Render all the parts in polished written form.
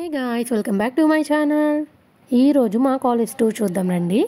Hi guys, welcome back to my channel. ఈరోజు మా college tour చూద్దాం రండి.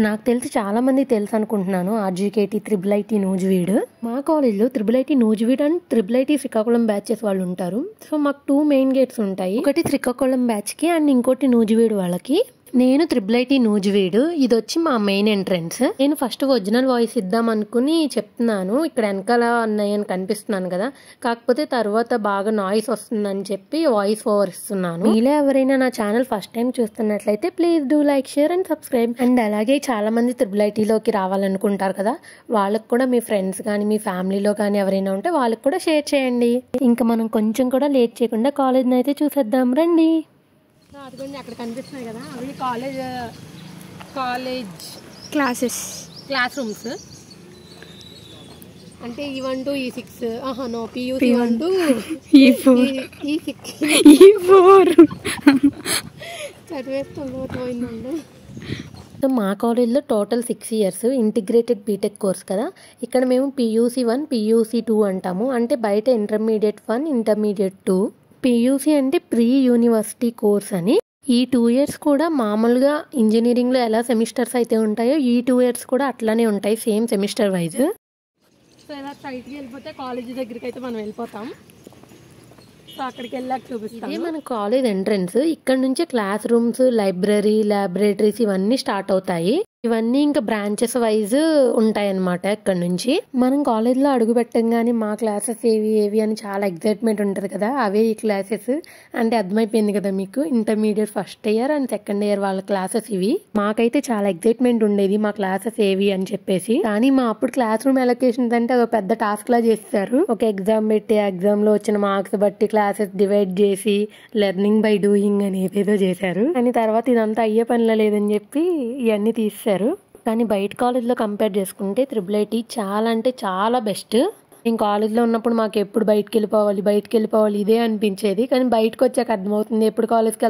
నాకు తెలిసి చాలా మంది తెలుసు అనుకుంటున్నాను ఆర్జీకేటీ IIIT నూజివీడ్. మా కాలేజ్లో IIIT Nuzvid and IIIT Srikakulam batches వాళ్ళు ఉంటారు. సో మాకు 2 మెయిన్ గేట్స్ ఉంటాయి. ఒకటి శ్రీకాకుళం బ్యాచ్కి అండ్ ఇంకోటి నూజివీడ్ వాళ్ళకి. నేను IIIT నూజివీడు, ఇది వచ్చి మా మెయిన్ ఎంట్రన్స్. నేను ఫస్ట్ ఒరిజినల్ వాయిస్ ఇద్దాం అనుకుని చెప్తున్నాను, ఇక్కడ వెనకాల అన్నయ్య అని కనిపిస్తున్నాను కదా, కాకపోతే తర్వాత బాగా నాయిస్ వస్తుందని చెప్పి వాయిస్ ఓవర్ ఇస్తున్నాను. మీలో ఎవరైనా నా ఛానల్ ఫస్ట్ టైం చూస్తున్నట్లయితే please do like, share and subscribe. And అలాగే చాలా మంది IIITలోకి రావాలనుకుంటారు కదా, వాళ్ళకి కూడా మీ ఫ్రెండ్స్ కానీ మీ ఫ్యామిలీలో కానీ ఎవరైనా ఉంటే వాళ్ళకి కూడా షేర్ చేయండి. ఇంకా మనం కొంచెం కూడా లేట్ చేయకుండా కాలేజ్ని అయితే చూసేద్దాం రండి. అదిగోండి అక్కడ కనిపిస్తున్నాయి కదా, అవి కాలేజ్ క్లాస్ రూమ్స్. అంటే E1 to E6, no PUC 1 to E6 చదివేస్తుందండి. సో మా కాలేజ్లో total 6 years integrated BTech course కదా. ఇక్కడ మేము PUC 1 PUC 2 అంటాము. అంటే బయట ఇంటర్మీడియట్ 1 ఇంటర్మీడియట్ 2. PUC అంటే ప్రీ యూనివర్సిటీ కోర్స్ అని. ఈ 2 years కూడా మామూలుగా ఇంజనీరింగ్లో ఎలా సెమిస్టర్స్ అయితే ఉంటాయో ఈ 2 years కూడా అట్లానే ఉంటాయి, సేమ్ సెమిస్టర్ వైజ్. సో ఇలా స్ట్రైట్కి వెళ్ళిపోతే కాలేజ్ దగ్గరికి అయితే మనం వెళ్ళిపోతాం. సో అక్కడికి వెళ్ళాక చూపిస్తాం. ఇదే మన కాలేజ్ ఎంట్రన్స్. ఇక్కడ నుంచి క్లాస్ రూమ్స్, లైబ్రరీ, ల్యాబొరేటరీస్ ఇవన్నీ స్టార్ట్ అవుతాయి. ఇవన్నీ ఇంకా బ్రాంచెస్ వైజ్ ఉంటాయి అన్నమాట. ఇక్కడ నుంచి మనం కాలేజ్లో అడుగు పెట్టంగానే మా క్లాసెస్ ఏవి అని చాలా ఎగ్జైట్మెంట్ ఉంటుంది కదా, అవే ఈ క్లాసెస్. అంటే అర్థమైపోయింది కదా మీకు, intermediate first year and second year వాళ్ళ క్లాసెస్ ఇవి. మాకైతే చాలా ఎగ్జైట్మెంట్ ఉండేది మా క్లాసెస్ ఏవి అని చెప్పేసి. కానీ మా అప్పుడు క్లాస్ రూమ్ అలొకేషన్స్ అంటే అదొక పెద్ద టాస్క్ లా చేస్తారు. ఒక ఎగ్జామ్ పెట్టి ఎగ్జామ్ లో వచ్చిన మార్క్స్ బట్టి క్లాసెస్ డివైడ్ చేసి లెర్నింగ్ బై డూయింగ్ అని ఏదేదో చేశారు. కానీ తర్వాత ఇదంతా అయ్యే పనిలో లేదని చెప్పి ఇవన్నీ తీస్తారు. కానీ బయట కాలేజ్లో కంపేర్ చేసుకుంటే IIIT చాలా అంటే చాలా బెస్ట్. నేను కాలేజ్లో ఉన్నప్పుడు మాకు ఎప్పుడు బయటకు వెళ్ళిపోవాలి ఇదే అనిపించేది. కానీ బయటకు వచ్చాక అర్థమవుతుంది ఎప్పుడు కాలేజ్కి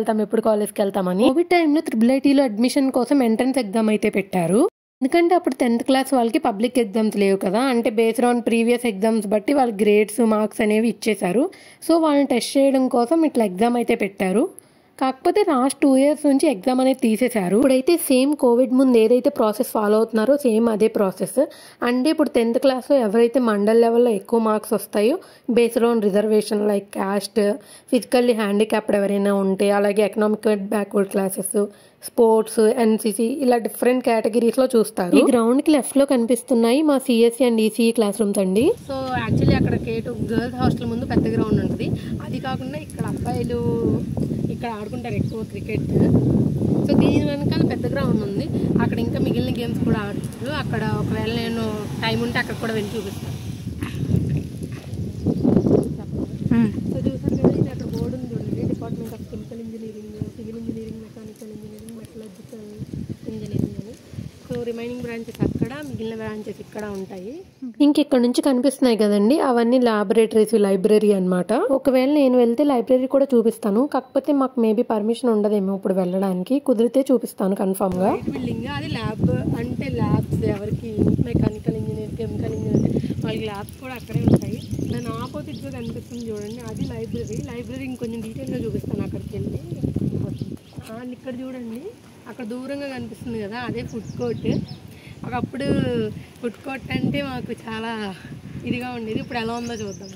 వెళ్తామని. కోవిడ్ టైంలో IIITలో అడ్మిషన్ కోసం ఎంట్రన్స్ ఎగ్జామ్ అయితే పెట్టారు. ఎందుకంటే అప్పుడు 10th క్లాస్ వాళ్ళకి పబ్లిక్ ఎగ్జామ్స్ లేవు కదా, అంటే బేస్డ్ ఆన్ ప్రీవియస్ ఎగ్జామ్స్ బట్టి వాళ్ళ గ్రేడ్స్ మార్క్స్ అనేవి ఇచ్చేశారు. సో వాళ్ళని టెస్ట్ చేయడం కోసం ఇట్లా ఎగ్జామ్ అయితే పెట్టారు. కాకపోతే లాస్ట్ 2 years నుంచి ఎగ్జామ్ అనేది తీసేశారు. ఇప్పుడైతే సేమ్ కోవిడ్ ముందు ఏదైతే ప్రాసెస్ ఫాలో అవుతున్నారో సేమ్ అదే ప్రాసెస్. అంటే ఇప్పుడు 10th క్లాస్లో ఎవరైతే మండల్ లెవెల్లో ఎక్కువ మార్క్స్ వస్తాయో based on reservation like caste, physically handicapped ఎవరైనా ఉంటే, అలాగే economic backward classes, sports, NCC ఇలా డిఫరెంట్ కేటగిరీస్లో చూస్తారు. ఈ గ్రౌండ్కి లెఫ్ట్లో కనిపిస్తున్నాయి మా CSE and ECE class rooms అండి. సో యాక్చువల్లీ అక్కడ K2 గర్ల్స్ హాస్టల్ ముందు పెద్ద గ్రౌండ్ ఉంటుంది. అది కాకుండా ఇక్కడ అబ్బాయిలు ఇక్కడ ఆడుకుంటారు ఎక్కువ క్రికెట్. సో దీని వెనకాల పెద్ద గ్రౌండ్ ఉంది, అక్కడ ఇంకా మిగిలిన గేమ్స్ కూడా ఆడుతారు. అక్కడ ఒకవేళ నేను టైం ఉంటే అక్కడ కూడా వెళ్ళి చూపిస్తాను. సో చూసారు కదా, ఇది అక్కడ బోర్డు ఉంది చూడండి, department of chemical engineering, civil engineering, mechanical engineering, metallurgical engineering అని. సో రిమైనింగ్ బ్రాంచెస్ అక్కడ, మిగిలిన బ్రాంచెస్ ఇక్కడ ఉంటాయి. ఇంకెక్కడ నుంచి కనిపిస్తున్నాయి కదండి, అవన్నీ ల్యాబొరేటరీస్, లైబ్రరీ అన్నమాట. ఒకవేళ నేను వెళ్తే లైబ్రరీ కూడా చూపిస్తాను, కాకపోతే మాకు మేబీ పర్మిషన్ ఉండదేమో ఇప్పుడు వెళ్ళడానికి. కుదిరితే చూపిస్తాను కన్ఫర్మ్ గా. బిల్డింగ్ అది ల్యాబ్ అంటే ల్యాబ్స్ ఎవరికి మెకానికల్ ఇంజనీర్, కెమికల్ ఇంజనీర్ వాళ్ళకి ల్యాబ్స్ కూడా అక్కడే ఉంటాయి. దాని ఆపోజిట్ గా కనిపిస్తుంది చూడండి, అది లైబ్రరీ ఇంకొంచెం డీటెయిల్గా చూపిస్తాను అక్కడికి వెళ్ళి. ఇక్కడ చూడండి, అక్కడ దూరంగా కనిపిస్తుంది కదా, అదే ఫుడ్ కోర్ట్. ఒకప్పుడు ఫుడ్ కోర్ట్ అంటే మాకు చాలా ఇదిగా ఉండేది, ఇప్పుడు ఎలా ఉందో చూద్దాం.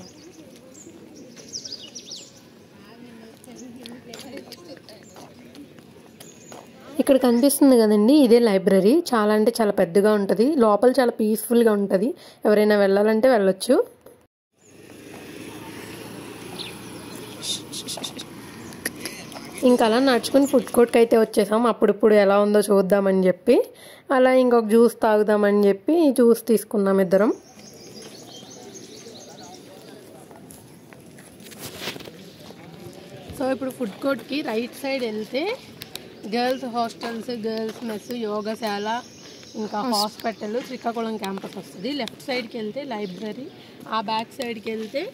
ఇక్కడ కనిపిస్తుంది కదండి, ఇదే లైబ్రరీ. చాలా అంటే చాలా పెద్దగా ఉంటుంది, లోపల చాలా పీస్ఫుల్గా ఉంటుంది. ఎవరైనా వెళ్ళాలంటే వెళ్ళొచ్చు. ఇంకా అలా నడుచుకుని ఫుడ్ కోర్ట్కి అయితే వచ్చేసాం. అప్పుడిప్పుడు ఎలా ఉందో చూద్దామని చెప్పి అలా ఇంకొక జ్యూస్ తాగుదామని చెప్పి జ్యూస్ తీసుకున్నాం ఇద్దరం. సో ఇప్పుడు ఫుడ్ కోర్ట్కి రైట్ సైడ్ వెళ్తే గర్ల్స్ హాస్టల్స్, గర్ల్స్ మెస్, యోగశాల, ఇంకా హాస్పిటల్, శ్రీకాకుళం క్యాంపస్ వస్తుంది. లెఫ్ట్ సైడ్కి వెళ్తే లైబ్రరీ, ఆ బ్యాక్ సైడ్కి వెళ్తే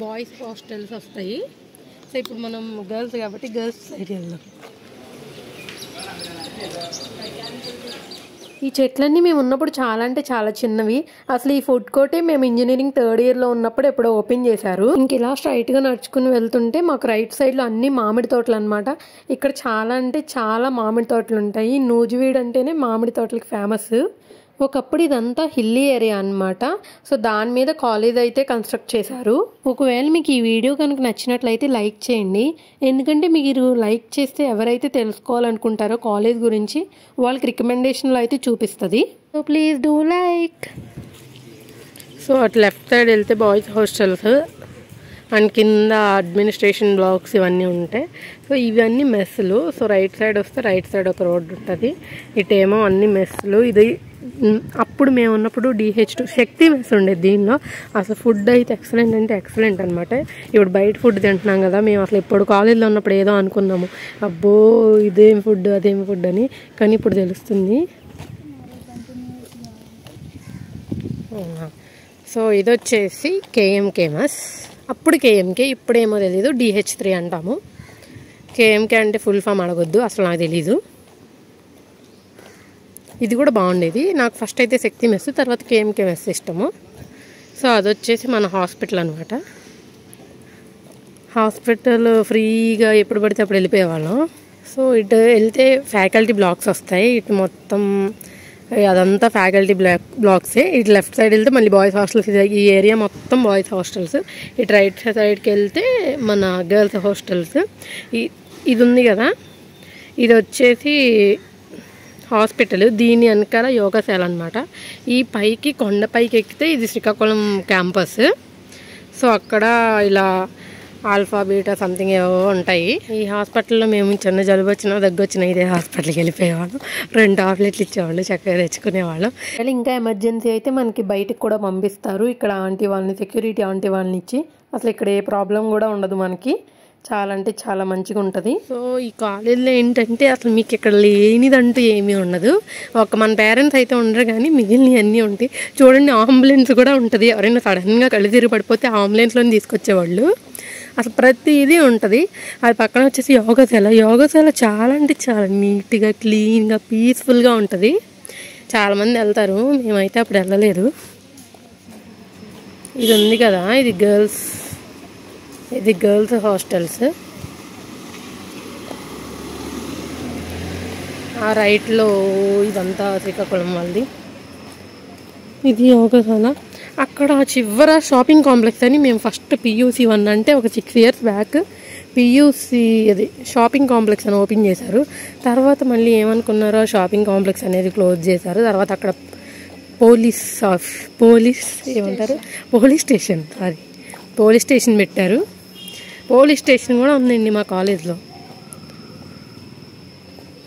బాయ్స్ హాస్టల్స్ వస్తాయి. సో ఇప్పుడు మనం గర్ల్స్ కాబట్టి గర్ల్స్ సైడ్ వెళ్దాం. ఈ చెట్లన్నీ మేము ఉన్నప్పుడు చాలా అంటే చాలా చిన్నవి. అసలు ఈ ఫుడ్ కోర్టే మేము ఇంజనీరింగ్ థర్డ్ ఇయర్లో ఉన్నప్పుడు ఎప్పుడో ఓపెన్ చేశారు. ఇంక ఇలా స్ట్రైట్గా నడుచుకుని వెళ్తుంటే మాకు రైట్ సైడ్లో అన్ని మామిడి తోటలు అనమాట. ఇక్కడ చాలా అంటే చాలా మామిడి తోటలు ఉంటాయి. నూజివీడు అంటేనే మామిడి తోటలకి ఫేమస్. ఒకప్పుడు ఇదంతా హిల్లీ ఏరియా అనమాట. సో దాని మీద కాలేజ్ అయితే కన్స్ట్రక్ట్ చేశారు. ఒకవేళ మీకు ఈ వీడియో కనుక నచ్చినట్లయితే లైక్ చేయండి. ఎందుకంటే మీరు లైక్ చేస్తే ఎవరైతే తెలుసుకోవాలనుకుంటారో కాలేజ్ గురించి వాళ్ళకి రికమెండేషన్లో అయితే చూపిస్తుంది. So please do like. So అటు లెఫ్ట్ సైడ్ వెళ్తే బాయ్స్ హాస్టల్స్ అండ్ కింద అడ్మినిస్ట్రేషన్ బ్లాక్స్ ఇవన్నీ ఉంటాయి. సో ఇవన్నీ మెస్సులు. సో రైట్ సైడ్ వస్తే రైట్ సైడ్ ఒక రోడ్డు ఉంటుంది, ఇటేమో అన్ని మెస్సులు. ఇది అప్పుడు మేము ఉన్నప్పుడు DH2 శక్తి మెస్ ఉండేది. దీనిలో అసలు ఫుడ్ అయితే ఎక్సలెంట్ అంటే ఎక్సలెంట్ అనమాట. ఇప్పుడు బయట ఫుడ్ తింటున్నాం కదా, మేము అసలు ఇప్పుడు కాలేజీలో ఉన్నప్పుడు ఏదో అనుకున్నాము, అబ్బో ఇదేం ఫుడ్ అదేం ఫుడ్ అని. కానీ ఇప్పుడు తెలుస్తుంది. సో ఇది వచ్చేసి KMK మెస్. అప్పుడు KMK, ఇప్పుడేమో తెలీదు. DH3 అంటాము. KMK అంటే ఫుల్ ఫామ్ అడగొద్దు, అసలు నాకు తెలీదు. ఇది కూడా బాగుండేది నాకు. ఫస్ట్ అయితే శక్తి మెస్, తర్వాత KMK మెస్ ఇష్టము. సో అది వచ్చేసి మన హాస్పిటల్ అనమాట. హాస్పిటల్ ఫ్రీగా ఎప్పుడు పడితే అప్పుడు వెళ్ళిపోయేవాళ్ళం. సో ఇటు వెళ్తే ఫ్యాకల్టీ బ్లాక్స్ వస్తాయి. ఇటు మొత్తం అదంతా ఫ్యాకల్టీ బ్లాక్సే. ఇటు లెఫ్ట్ సైడ్ వెళ్తే మళ్ళీ బాయ్స్ హాస్టల్స్. ఈ ఏరియా మొత్తం బాయ్స్ హాస్టల్స్. ఇటు రైట్ సైడ్కి వెళ్తే మన గర్ల్స్ హాస్టల్స్. ఇది ఉంది కదా, ఇది వచ్చేసి హాస్పిటల్. దీని వెనకాల యోగాశాల అనమాట. ఈ పైకి కొండపైకి ఎక్కితే ఇది శ్రీకాకుళం క్యాంపస్. సో అక్కడ ఇలా ఆల్ఫా బీటా సంథింగ్ ఏవో ఉంటాయి. ఈ హాస్పిటల్లో మేము చిన్న జలుబు వచ్చినా దగ్గు వచ్చినా ఇదే హాస్పిటల్కి వెళ్ళిపోయేవాళ్ళం. 2 టాబ్లెట్లు ఇచ్చేవాళ్ళు, చక్కగా తెచ్చుకునేవాళ్ళం. ఇంకా ఎమర్జెన్సీ అయితే మనకి బయటకు కూడా పంపిస్తారు. ఇక్కడ ఆంటీ వాళ్ళని, సెక్యూరిటీ ఆంటీ వాళ్ళని ఇచ్చి అసలు ఇక్కడ ఏ ప్రాబ్లం కూడా ఉండదు మనకి. చాలా అంటే చాలా మంచిగా ఉంటుంది. సో ఈ కాలేజీలో ఏంటంటే అసలు మీకు ఇక్కడ లేనిదంటూ ఏమీ ఉండదు. మన పేరెంట్స్ అయితే ఉండరు, కానీ మిగిలినవి అన్నీ ఉంటాయి. చూడండి, అంబులెన్స్ కూడా ఉంటుంది. ఎవరైనా సడన్గా కళ్ళు తిరిగి పడిపోతే అంబులెన్స్లో తీసుకొచ్చేవాళ్ళు. అసలు ప్రతిదీ ఉంటుంది. అది పక్కన వచ్చేసి యోగాశాల చాలా అంటే చాలా నీట్గా, క్లీన్గా, పీస్ఫుల్గా ఉంటుంది. చాలామంది వెళ్తారు, మేమైతే అప్పుడు వెళ్ళలేదు. ఇది ఉంది కదా, ఇది గర్ల్స్ హాస్టల్స్. ఆ రైట్లో ఇదంతా శ్రీకాకుళం వాళ్ళది. ఇది యోగాశాల. అక్కడ చివర షాపింగ్ కాంప్లెక్స్ అని మేము ఫస్ట్ PUC 1 అంటే ఒక 6 years బ్యాక్ PUC అది షాపింగ్ కాంప్లెక్స్ అని ఓపెన్ చేశారు. తర్వాత మళ్ళీ ఏమనుకున్నారో షాపింగ్ కాంప్లెక్స్ అనేది క్లోజ్ చేశారు. తర్వాత అక్కడ పోలీస్ స్టేషన్ పెట్టారు. పోలీస్ స్టేషన్ కూడా ఉందండి మా కాలేజ్లో.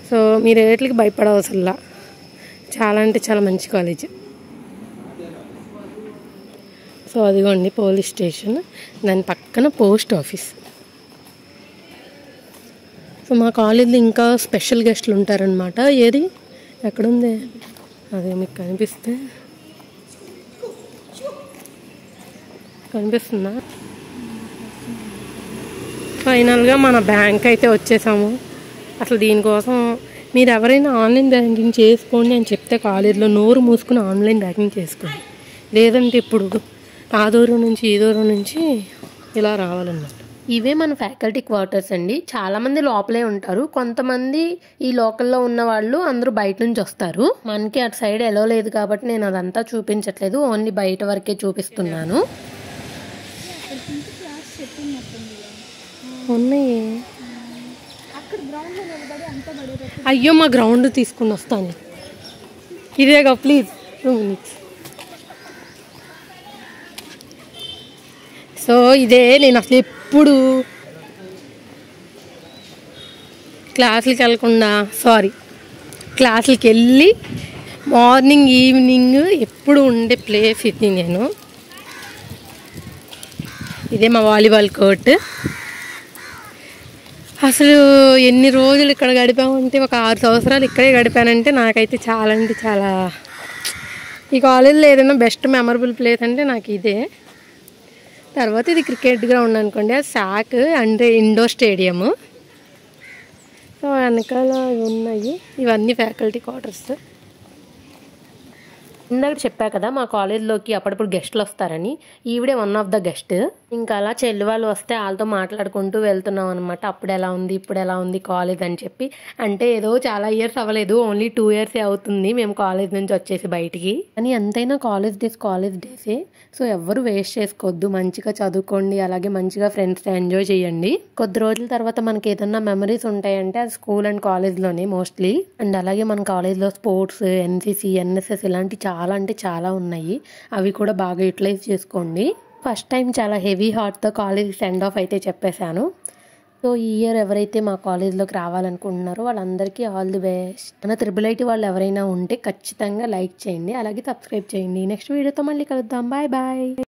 సో మీరు ఏట్లకి భయపడవసల్లా. చాలా అంటే చాలా మంచి కాలేజ్. సో అదిగోండి పోలీస్ స్టేషన్, దాని పక్కన పోస్ట్ ఆఫీస్. సో మా కాలేజీలో ఇంకా స్పెషల్ గెస్ట్లు ఉంటారనమాట. ఏది ఎక్కడుంది అదే మీకు కనిపిస్తుందా? ఫైనల్గా మన బ్యాంక్ అయితే వచ్చేసాము. అసలు దీనికోసం మీరు ఎవరైనా ఆన్లైన్ బ్యాంకింగ్ చేసుకోండి అని చెప్తే కాలేజీలో నోరు మూసుకుని ఆన్లైన్ బ్యాంకింగ్ చేసుకోండి. లేదంటే ఇప్పుడు ఆ దూరం నుంచి ఈ దూరం నుంచి ఇలా రావాలన్నమాట. ఇవే మన ఫ్యాకల్టీ క్వార్టర్స్ అండి. చాలామంది లోపలే ఉంటారు. కొంతమంది ఈ లోకల్లో ఉన్న వాళ్ళు అందరూ బయట నుంచి వస్తారు. మనకి అటు సైడ్ ఎలో లేదు కాబట్టి నేను అదంతా చూపించట్లేదు, ఓన్లీ బయట వరకే చూపిస్తున్నాను. ఉన్నాయి. అయ్యో మా గ్రౌండ్ తీసుకుని వస్తాను. ఇదేగా ప్లీజ్ 2 minutes. సో ఇదే నేను అసలు ఎప్పుడు క్లాసులకి వెళ్ళి మార్నింగ్ ఈవినింగ్ ఎప్పుడు ఉండే ప్లేస్ ఇది. ఇదే మా వాలీబాల్ కోర్ట్. అసలు ఎన్ని రోజులు ఇక్కడ గడిపామంటే ఒక 6 సంవత్సరాలు ఇక్కడే గడిపానంటే నాకైతే చాలా అంటే చాలా, ఈ కాలేజీలో ఏదైనా బెస్ట్ మెమరబుల్ ప్లేస్ అంటే నాకు ఇదే. తర్వాత ఇది క్రికెట్ గ్రౌండ్ అనుకోండి, అది సాక్ అంటే ఇండోర్ స్టేడియము. సో వెనకాల ఇవి ఉన్నాయి, ఇవన్నీ ఫ్యాకల్టీ క్వార్టర్స్. ఇందాక చెప్పా కదా మా కాలేజ్లోకి అప్పుడప్పుడు గెస్ట్లు వస్తారని, ఈవిడే వన్ ఆఫ్ ద గెస్ట్. ఇంకా అలా చెల్లి వాళ్ళు వస్తే వాళ్ళతో మాట్లాడుకుంటూ వెళ్తున్నాం అనమాట. అప్పుడు ఎలా ఉంది, ఇప్పుడు ఎలా ఉంది కాలేజ్ అని చెప్పి. అంటే ఏదో చాలా ఇయర్స్ అవ్వలేదు, ఓన్లీ 2 ఇయర్సే అవుతుంది మేము కాలేజ్ నుంచి వచ్చేసి బయటికి. కానీ ఎంతైనా కాలేజ్ డేసే. సో ఎవ్వరు వేస్ట్ చేసుకోవద్దు, మంచిగా చదువుకోండి, అలాగే మంచిగా ఫ్రెండ్స్తో ఎంజాయ్ చేయండి. కొద్ది రోజుల తర్వాత మనకి ఏదన్నా మెమరీస్ ఉంటాయంటే అది స్కూల్ అండ్ కాలేజ్లోనే మోస్ట్లీ. అండ్ అలాగే మన కాలేజ్లో స్పోర్ట్స్, ఎన్సీసీ, ఎన్ఎస్ఎస్ ఇలాంటి చాలా అంటే చాలా ఉన్నాయి. అవి కూడా బాగా యూటిలైజ్ చేసుకోండి. ఫస్ట్ టైం చాలా హెవీ హార్ట్తో కాలేజ్ సెండ్ ఆఫ్ అయితే చెప్పేశాను. సో ఈ ఇయర్ ఎవరైతే మా కాలేజ్లోకి రావాలనుకుంటున్నారో వాళ్ళందరికీ ఆల్ ది బెస్ట్. మన IIIT వాళ్ళు ఎవరైనా ఉంటే ఖచ్చితంగా లైక్ చేయండి, అలాగే సబ్స్క్రైబ్ చేయండి. నెక్స్ట్ వీడియోతో మళ్ళీ కలుద్దాం. Bye bye.